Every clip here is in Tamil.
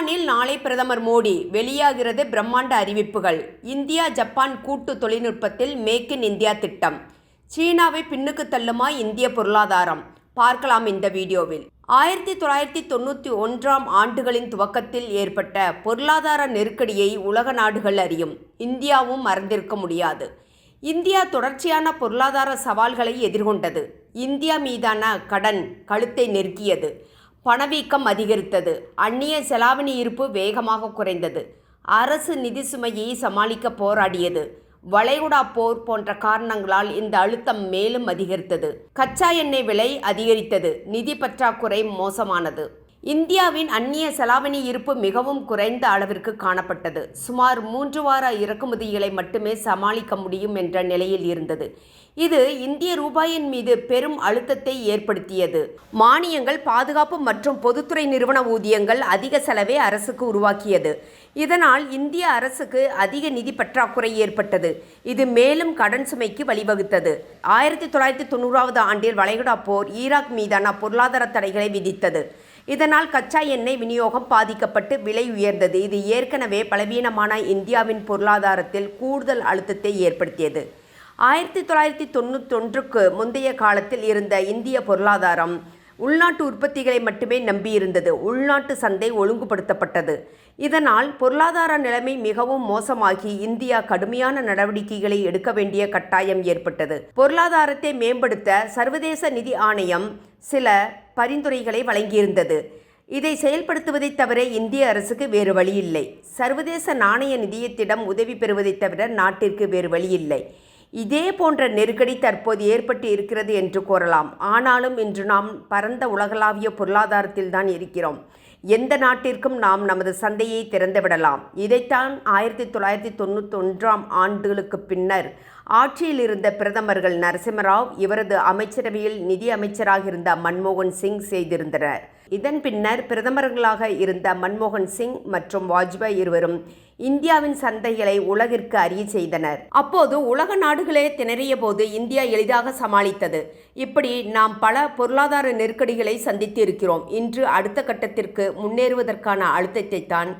ஜப்பானில் நாளை பிரதமர் மோடி வெளியாகிறது பிரம்மாண்ட அறிவிப்புகள். இந்தியா ஜப்பான் கூட்டு தொழில்நுட்பத்தில் மேக் இன் இந்தியா திட்டம். சீனாவை பின்னுக்கு தள்ளுமா இந்திய பொருளாதாரம்? பார்க்கலாம் இந்த வீடியோவில். 1991ஆம் ஆண்டுகளின் துவக்கத்தில் ஏற்பட்ட பொருளாதார நெருக்கடியை உலக நாடுகள் அறியும். இந்தியாவும் மறந்திருக்க முடியாது. இந்தியா தொடர்ச்சியான பொருளாதார சவால்களை எதிர்கொண்டது. இந்தியா மீதான கடன் கழுத்தை நெருக்கியது. பணவீக்கம் அதிகரித்தது. அந்நிய செலாவணி இருப்பு வேகமாக குறைந்தது. அரசு நிதி சுமையை சமாளிக்க போராடியது. வளைகுடா போர் போன்ற காரணங்களால் இந்த அழுத்தம் மேலும் அதிகரித்தது. கச்சா எண்ணெய் விலை அதிகரித்தது. நிதி பற்றாக்குறை மோசமானது. இந்தியாவின் அந்நிய செலாவணி இருப்பு மிகவும் குறைந்த அளவிற்கு காணப்பட்டது. சுமார் 3 வார இறக்குமதிகளை மட்டுமே சமாளிக்க முடியும் என்ற நிலையில் இருந்தது. இது இந்திய ரூபாயின் மீது பெரும் அழுத்தத்தை ஏற்படுத்தியது. மானியங்கள், பாதுகாப்பு மற்றும் பொதுத்துறை நிறுவன ஊதியங்கள் அதிக செலவை அரசுக்கு உருவாக்கியது. இதனால் இந்திய அரசுக்கு அதிக நிதி பற்றாக்குறை ஏற்பட்டது. இது மேலும் கடன் சுமைக்கு வழிவகுத்தது. 1990ஆவது ஆண்டில் வளைகுடா போர் ஈராக் மீதான பொருளாதார தடைகளை விதித்தது. இதனால் கச்சா எண்ணெய் விநியோகம் பாதிக்கப்பட்டு விலை உயர்ந்தது. இது ஏற்கனவே பலவீனமான இந்தியாவின் பொருளாதாரத்தில் கூடுதல் அழுத்தத்தை ஏற்படுத்தியது. 1991க்கு முந்தைய காலத்தில் இருந்த இந்திய பொருளாதாரம் உள்நாட்டு உற்பத்திகளை மட்டுமே நம்பியிருந்தது. உள்நாட்டு சந்தை ஒழுங்குபடுத்தப்பட்டது. இதனால் பொருளாதார நிலைமை மிகவும் மோசமாகி இந்தியா கடுமையான நடவடிக்கைகளை எடுக்க வேண்டிய கட்டாயம் ஏற்பட்டது. பொருளாதாரத்தை மேம்படுத்த சர்வதேச நிதி ஆணையம் சில பரிந்துரைகளை வழங்கியிருந்தது. இதை செயல்படுத்துவதைத் தவிர இந்திய அரசுக்கு வேறு வழியில்லை. சர்வதேச நாணய நிதியத்திடம் உதவி பெறுவதைத் தவிர நாட்டிற்கு வேறு வழியில்லை. இதே போன்ற நெருக்கடி தற்போது ஏற்பட்டு இருக்கிறது என்று கூறலாம். ஆனாலும் இன்று நாம் பரந்த உலகளாவிய பொருளாதாரத்தில் தான் இருக்கிறோம். எந்த நாட்டிற்கும் நாம் நமது சந்தையை திறந்துவிடலாம். இதைத்தான் 1991ஆம் ஆண்டுகளுக்கு பின்னர் ஆட்சியில் இருந்த பிரதமர்கள் நரசிம்மராவ், இவரது அமைச்சரவையில் நிதி அமைச்சராக இருந்த மன்மோகன் சிங் செய்திருந்தனர். இதன் பின்னர் பிரதமர்களாக இருந்த மன்மோகன் சிங் மற்றும் வாஜ்பாய் இருவரும் இந்தியாவின் சந்தைகளை உலகிற்கு அறிய செய்தனர். அப்போது உலக நாடுகளே திணறிய போது இந்தியா எளிதாக சமாளித்தது. இப்படி நாம் பல பொருளாதார நெருக்கடிகளை சந்தித்து இருக்கிறோம். இன்று அடுத்த கட்டத்திற்கு முன்னேறுவதற்கான அழுத்தத்தை தான்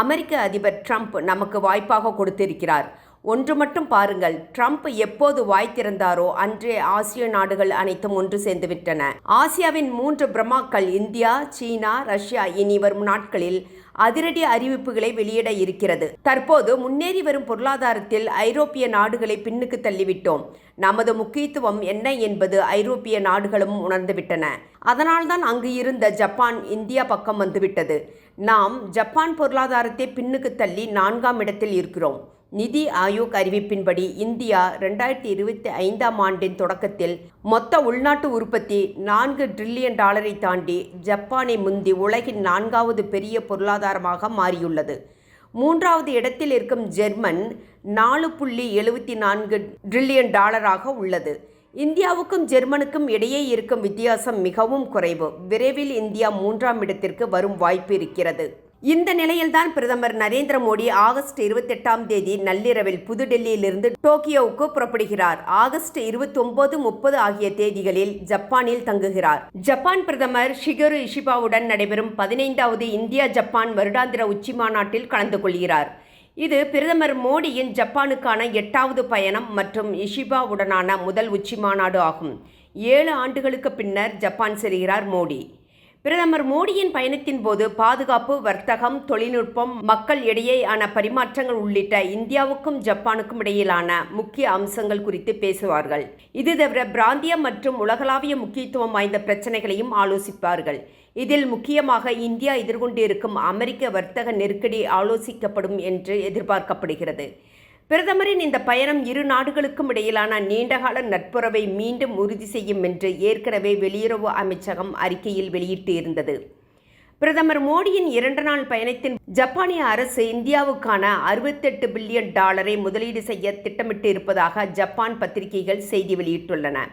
அமெரிக்க அதிபர் ட்ரம்ப் நமக்கு வாய்ப்பாக கொடுத்திருக்கிறார். ஒன்று மட்டும் பாருங்கள், ட்ரம்ப் எப்போது வாய் திறந்தாரோ அன்றே ஆசிய நாடுகள் அனைத்தும் ஒன்று சேர்ந்துவிட்டன. ஆசியாவின் 3 பிரம்மாக்கள் இந்தியா, சீனா, ரஷ்யா இனி வரும் நாட்களில் அதிரடி அறிவிப்புகளை வெளியிட இருக்கிறது. தற்போது முன்னேறி வரும் பொருளாதாரத்தில் ஐரோப்பிய நாடுகளை பின்னுக்கு தள்ளிவிட்டோம். நமது முக்கியத்துவம் என்ன என்பது ஐரோப்பிய நாடுகளும் உணர்ந்துவிட்டன. அதனால்தான் அங்கு இருந்த ஜப்பான் இந்தியா பக்கம் வந்துவிட்டது. நாம் ஜப்பான் பொருளாதாரத்தை பின்னுக்கு தள்ளி 4ஆம் இடத்தில் இருக்கிறோம். நிதி ஆயோக் அறிவிப்பின்படி இந்தியா 2025ஆம் ஆண்டின் தொடக்கத்தில் மொத்த உள்நாட்டு உற்பத்தி $4 டிரில்லியன் தாண்டி ஜப்பானை முந்தி உலகின் 4வது பெரிய பொருளாதாரமாக மாறியுள்ளது. 3வது இடத்தில் இருக்கும் ஜெர்மன் $4.74 டிரில்லியன் உள்ளது. இந்தியாவுக்கும் ஜெர்மனுக்கும் இடையே இருக்கும் வித்தியாசம் மிகவும் குறைவு. விரைவில் இந்தியா 3ஆம் இடத்திற்கு வரும் வாய்ப்பு இருக்கிறது. இந்த நிலையில்தான் பிரதமர் நரேந்திர மோடி ஆகஸ்ட் 28ஆம் தேதி நள்ளிரவில் புதுடெல்லியிலிருந்து டோக்கியோவுக்கு புறப்படுகிறார். ஆகஸ்ட் 29, 30 ஆகிய தேதிகளில் ஜப்பானில் தங்குகிறார். ஜப்பான் பிரதமர் ஷிகரு இஷிபாவுடன் நடைபெறும் 15வது இந்தியா ஜப்பான் வருடாந்திர உச்சி மாநாட்டில் கலந்து கொள்கிறார். இது பிரதமர் மோடியின் ஜப்பானுக்கான 8வது பயணம் மற்றும் இஷிபாவுடனான முதல் உச்சி மாநாடு ஆகும். 7 ஆண்டுகளுக்கு பின்னர் ஜப்பான் செல்கிறார் மோடி. பிரதமர் மோடியின் பயணத்தின் போது பாதுகாப்பு, வர்த்தகம், தொழில்நுட்பம், மக்கள் இடையேயான பரிமாற்றங்கள் உள்ளிட்ட இந்தியாவுக்கும் ஜப்பானுக்கும் இடையிலான முக்கிய அம்சங்கள் குறித்து பேசுவார்கள். இது தவிர பிராந்திய மற்றும் உலகளாவிய முக்கியத்துவம் வாய்ந்த பிரச்சனைகளையும் ஆலோசிப்பார்கள். இதில் முக்கியமாக இந்தியா எதிர்கொண்டிருக்கும் அமெரிக்க வர்த்தக நெருக்கடி ஆலோசிக்கப்படும் என்று எதிர்பார்க்கப்படுகிறது. பிரதமரின் இந்த பயணம் இரு நாடுகளுக்கும் இடையிலான நீண்டகால நட்புறவை மீண்டும் உறுதி செய்யும் என்று ஏற்கனவே வெளியுறவு அமைச்சகம் அறிக்கையில் வெளியிட்டு இருந்தது. பிரதமர் மோடியின் 2 நாள் பயணத்தின் ஜப்பானிய அரசு இந்தியாவுக்கான $68 பில்லியன் முதலீடு செய்ய திட்டமிட்டு இருப்பதாக ஜப்பான் பத்திரிகைகள் செய்தி வெளியிட்டுள்ளன.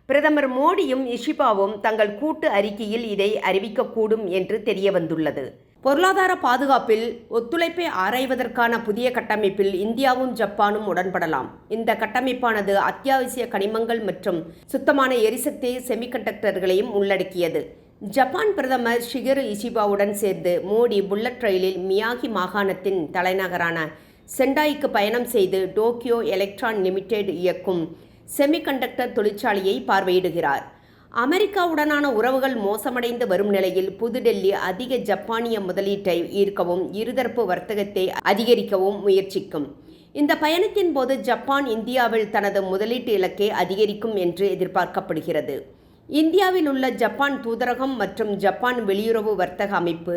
பிரதமர் மோடியும் இஷிபாவும் தங்கள் கூட்டு அறிக்கையில் இதை அறிவிக்கக்கூடும் என்று தெரிய வந்துள்ளது. பொருளாதார பாதுகாப்பில் ஒத்துழைப்பை ஆராய்வதற்கான புதிய கட்டமைப்பில் இந்தியாவும் ஜப்பானும் உடன்படலாம். இந்த கட்டமைப்பானது அத்தியாவசிய கனிமங்கள் மற்றும் சுத்தமான எரிசக்தி செமிகண்டக்டர்களையும் உள்ளடக்கியது. ஜப்பான் பிரதமர் ஷிகரு இஷிபாவுடன் சேர்ந்து மோடி புல்லட் ரயிலில் மியாகி மாகாணத்தின் தலைநகரான செண்டாய்க்கு பயணம் செய்து டோக்கியோ எலக்ட்ரான் லிமிடெட் இயக்கும் செமிகண்டக்டர் தொழிற்சாலையை பார்வையிடுகிறார். அமெரிக்காவுடனான உறவுகள் மோசமடைந்து வரும் நிலையில் புதுடெல்லி அதிக ஜப்பானிய முதலீட்டை ஈர்க்கவும் இருதரப்பு வர்த்தகத்தை அதிகரிக்கவும் முயற்சிக்கும். இந்த பயணத்தின் போது ஜப்பான் இந்தியாவில் தனது முதலீட்டு இலக்கை அதிகரிக்கும் என்று எதிர்பார்க்கப்படுகிறது. இந்தியாவில் உள்ள ஜப்பான் தூதரகம் மற்றும் ஜப்பான் வெளியுறவு வர்த்தக அமைப்பு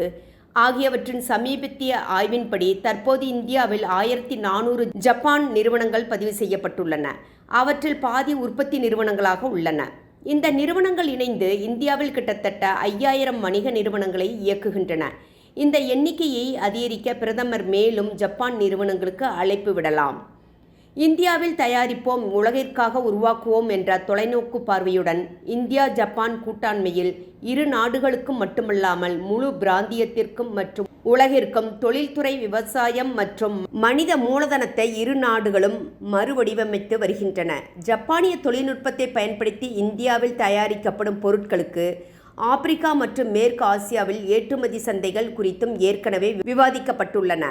ஆகியவற்றின் சமீபத்திய ஆய்வின்படி தற்போது இந்தியாவில் 1400 ஜப்பான் நிறுவனங்கள் பதிவு செய்யப்பட்டுள்ளன. அவற்றில் பாதி உற்பத்தி நிறுவனங்களாக உள்ளன. இந்த நிறுவனங்கள் இணைந்து இந்தியாவில் கிட்டத்தட்ட 5000 வணிக நிறுவனங்களை இயக்குகின்றன. இந்த எண்ணிக்கையை அதிகரிக்க பிரதமர் மேலும் ஜப்பான் நிறுவனங்களுக்கு அழைப்பு விடலாம். இந்தியாவில் தயாரிப்போம், உலகிற்காக உருவாக்குவோம் என்ற தொலைநோக்கு பார்வையுடன் இந்தியா ஜப்பான் கூட்டாண்மையில் இரு நாடுகளுக்கும் மட்டுமல்லாமல் முழு பிராந்தியத்திற்கும் மற்றும் உலகிற்கும் தொழில்துறை, விவசாயம் மற்றும் மனித மூலதனத்தை இரு நாடுகளும் மறுவடிவமைத்து வருகின்றன. ஜப்பானிய தொழில்நுட்பத்தை பயன்படுத்தி இந்தியாவில் தயாரிக்கப்படும் பொருட்களுக்கு ஆப்பிரிக்கா மற்றும் மேற்கு ஆசியாவில் ஏற்றுமதி சந்தைகள் குறித்தும் ஏற்கனவே விவாதிக்கப்பட்டுள்ளன.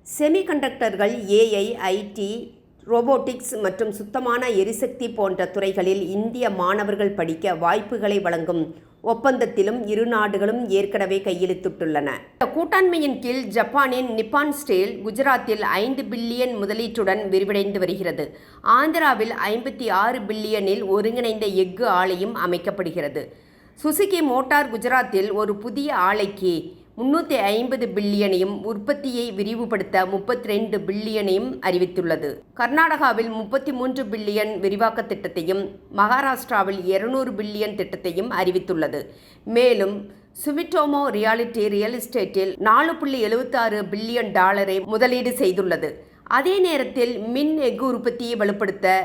செமிகண்டக்டர்கள், ஏஐ, ஐடி, ரோபோட்டிக்ஸ் மற்றும் சுத்தமான எரிசக்தி போன்ற துறைகளில் இந்திய மாணவர்கள் படிக்க வாய்ப்புகளை வழங்கும் ஒப்பந்தத்திலும் இரு நாடுகளும் ஏற்கனவே கையெழுத்திட்டுள்ளன. இந்த கூட்டாண்மையின் கீழ் ஜப்பானின் நிப்பான் ஸ்டீல் குஜராத்தில் 5 பில்லியன் முதலீட்டுடன் விரிவடைந்து வருகிறது. ஆந்திராவில் 56 பில்லியனில் ஒருங்கிணைந்த எஃகு ஆலையும் அமைக்கப்படுகிறது. சுசுகி மோட்டார் குஜராத்தில் ஒரு புதிய ஆலைக்கு 350 பில்லியனையும், உற்பத்தியை விரிவுபடுத்த 32 பில்லியனையும் அறிவித்துள்ளது. கர்நாடகாவில் 33 பில்லியன் விரிவாக்க திட்டத்தையும், மகாராஷ்டிராவில் 200 பில்லியன் திட்டத்தையும் அறிவித்துள்ளது. மேலும் சுமிட்டோமோ ரியாலிட்டி ரியல் எஸ்டேட்டில் $4.76 பில்லியன் முதலீடு செய்துள்ளது. அதே நேரத்தில் மின் எஃகு உற்பத்தியை வலுப்படுத்த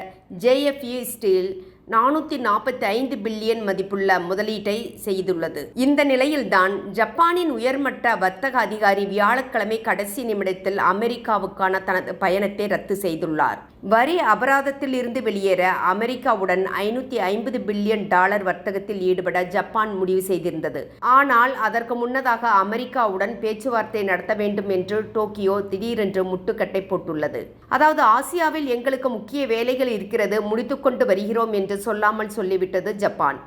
ஜேஎஃப்இ ஸ்டீல் 445 பில்லியன் மதிப்புள்ள முதலீட்டை செய்துள்ளது. இந்த நிலையில்தான் ஜப்பானின் உயர்மட்ட வர்த்தக அதிகாரி வியாழக்கிழமை கடைசி நிமிடத்தில் அமெரிக்காவுக்கான தனது பயணத்தை ரத்து செய்துள்ளார். வரி அபராதத்தில் இருந்து வெளியேற அமெரிக்காவுடன் $550 பில்லியன் வர்த்தகத்தில் ஈடுபட ஜப்பான் முடிவு செய்திருந்தது. ஆனால் அதற்கு முன்னதாக அமெரிக்காவுடன் பேச்சுவார்த்தை நடத்த வேண்டும் என்று டோக்கியோ திடீரென்று முட்டுக்கட்டை போட்டுள்ளது. அதாவது, ஆசியாவில் எங்களுக்கு முக்கிய வேலைகள் இருக்கிறது, முடித்துக்கொண்டு வருகிறோம் என்று சொல்லாமல் சொல்லிவிட்டது ஜப்பான்.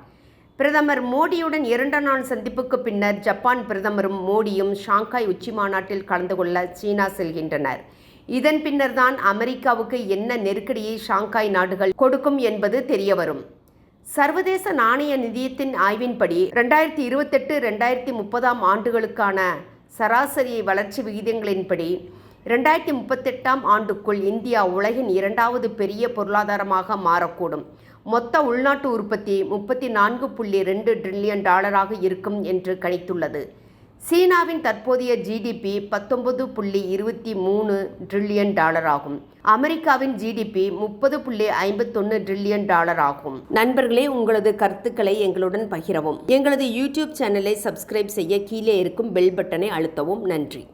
பிரதமர் மோடியுடன் 2 நாள் சந்திப்புக்கு பின்னர் ஜப்பான் பிரதமரும் மோடியும் ஷாங்காய் உச்சி மாநாட்டில் கலந்து கொள்ள சீனா செல்கின்றனர். இதன் பின்னர்தான் அமெரிக்காவுக்கு என்ன நெருக்கடியை ஷாங்காய் நாடுகள் கொடுக்கும் என்பது தெரியவரும். சர்வதேச நாணய நிதியத்தின் ஆய்வின்படி 2028-2030 ஆண்டுகளுக்கான சராசரி வளர்ச்சி விகிதங்களின்படி 2038 ஆண்டுக்குள் இந்தியா உலகின் 2வது பெரிய பொருளாதாரமாக மாறக்கூடும். மொத்த உள்நாட்டு உற்பத்தி $34.2 டிரில்லியன் இருக்கும் என்று கணித்துள்ளது. சீனாவின் தற்போதைய ஜிடிபி $19.23 டிரில்லியன் ஆகும். அமெரிக்காவின் ஜிடிபி $30.51 டிரில்லியன் ஆகும். நண்பர்களே, உங்களது கருத்துக்களை எங்களுடன் பகிரவும். எங்களது யூடியூப் சேனலை சப்ஸ்கிரைப் செய்ய கீழே இருக்கும் பெல் பட்டனை அழுத்தவும். நன்றி.